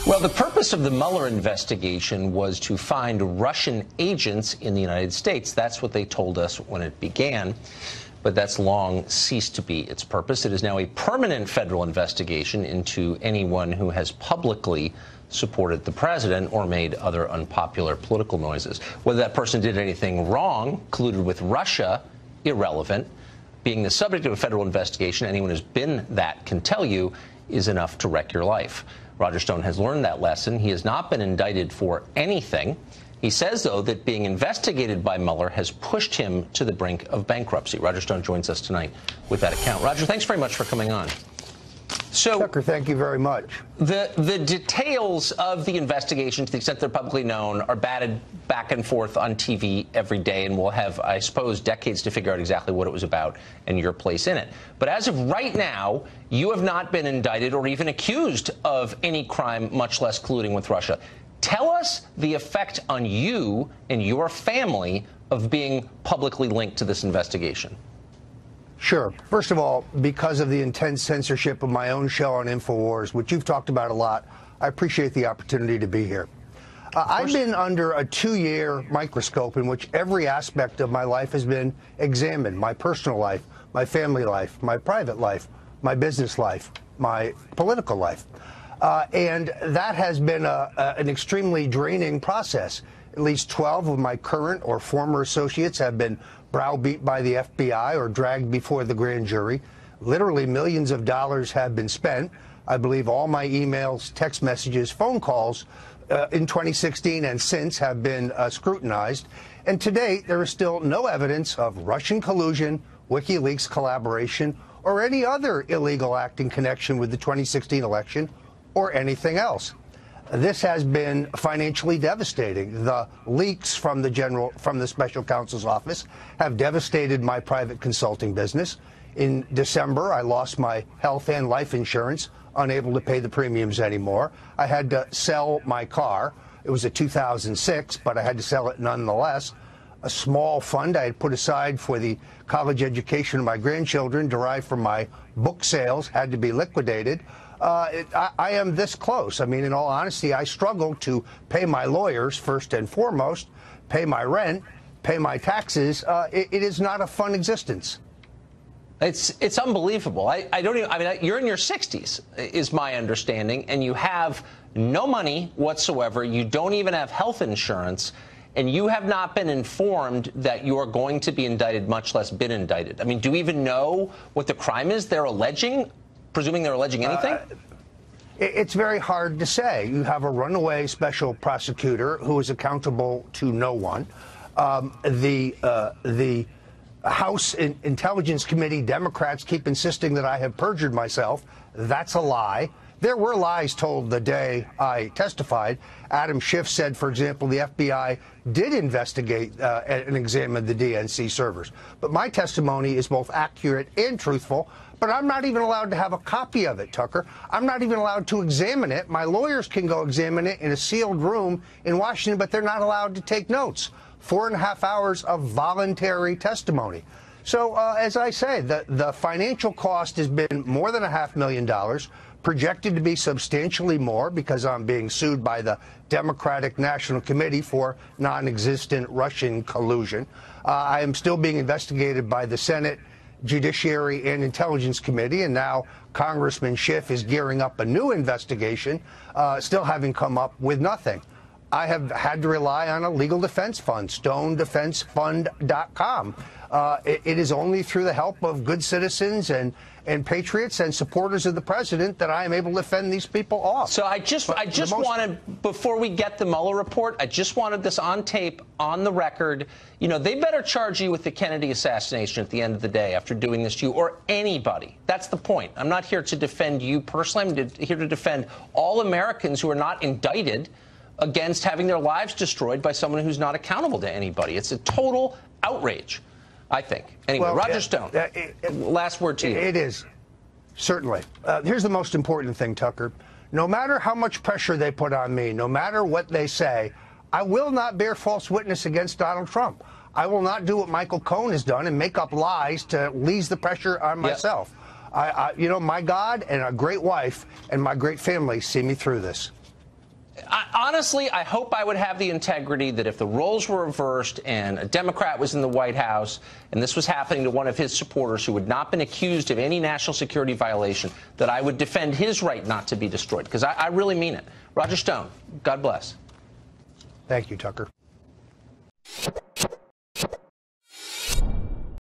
Well, the purpose of the Mueller investigation was to find Russian agents in the United States. That's what they told us when it began. But that's long ceased to be its purpose. It is now a permanent federal investigation into anyone who has publicly supported the president or made other unpopular political noises. Whether that person did anything wrong, colluded with Russia, irrelevant. Being the subject of a federal investigation, anyone who's been that can tell you, is enough to wreck your life. Roger Stone has learned that lesson. He has not been indicted for anything. He says, though, that being investigated by Mueller has pushed him to the brink of bankruptcy. Roger Stone joins us tonight with that account. Roger, thanks very much for coming on. So, Tucker, thank you very much. The details of the investigation, to the extent they're publicly known, are batted back and forth on TV every day, and we'll have, I suppose, decades to figure out exactly what it was about and your place in it. But as of right now, you have not been indicted or even accused of any crime, much less colluding with Russia. Tell us the effect on you and your family of being publicly linked to this investigation. Sure. First of all, because of the intense censorship of my own show on InfoWars, which you've talked about a lot, I appreciate the opportunity to be here. I've been under a 2-year microscope in which every aspect of my life has been examined: my personal life, my family life, my private life, my business life, my political life. And that has been an extremely draining process. At least 12 of my current or former associates have been browbeat by the FBI or dragged before the grand jury. Literally millions of dollars have been spent. I believe all my emails, text messages, phone calls in 2016 and since have been scrutinized. And to date, there is still no evidence of Russian collusion, WikiLeaks collaboration, or any other illegal act in connection with the 2016 election or anything else. This has been financially devastating. The leaks from the special counsel's office have devastated my private consulting business. In December, I lost my health and life insurance, unable to pay the premiums anymore. I had to sell my car. It was a 2006, but I had to sell it nonetheless. A small fund I had put aside for the college education of my grandchildren, derived from my book sales, had to be liquidated. I am this close. I mean, in all honesty, I struggle to pay my lawyers first and foremost, pay my rent, pay my taxes. It is not a fun existence. It's unbelievable. I mean, you're in your 60s, is my understanding, and you have no money whatsoever. You don't even have health insurance, and you have not been informed that you are going to be indicted, much less been indicted. I mean, do you even know what the crime is they're alleging? Presuming they're alleging anything? It's very hard to say. You have a runaway special prosecutor who is accountable to no one. The House Intelligence Committee Democrats keep insisting that I have perjured myself. That's a lie. There were lies told the day I testified. Adam Schiff said, for example, the FBI did investigate and examine the DNC servers. But my testimony is both accurate and truthful. But I'm not even allowed to have a copy of it, Tucker. I'm not even allowed to examine it. My lawyers can go examine it in a sealed room in Washington, but they're not allowed to take notes. 4.5 hours of voluntary testimony. So, as I say, the financial cost has been more than $500,000, projected to be substantially more because I'm being sued by the Democratic National Committee for non-existent Russian collusion. I am still being investigated by the Senate Judiciary and Intelligence Committee, and now Congressman Schiff is gearing up a new investigation, still having come up with nothing. I have had to rely on a legal defense fund, stonedefensefund.com. It is only through the help of good citizens and patriots and supporters of the president that I am able to fend these people off. So I just wanted, before we get the Mueller report, I just wanted this on tape, on the record. You know, they better charge you with the Kennedy assassination at the end of the day after doing this to you, or anybody. That's the point. I'm not here to defend you personally. I'm here to defend all Americans who are not indicted against having their lives destroyed by someone who's not accountable to anybody. It's a total outrage, I think. Anyway, well, Roger Stone, last word to you. It is, certainly. Here's the most important thing, Tucker. No matter how much pressure they put on me, no matter what they say, I will not bear false witness against Donald Trump. I will not do what Michael Cohen has done and make up lies to ease the pressure on myself. You know, my God and a great wife and my great family see me through this. Honestly, I hope I would have the integrity that if the roles were reversed and a Democrat was in the White House and this was happening to one of his supporters who had not been accused of any national security violation, that I would defend his right not to be destroyed, because I really mean it. Roger Stone, God bless. Thank you, Tucker.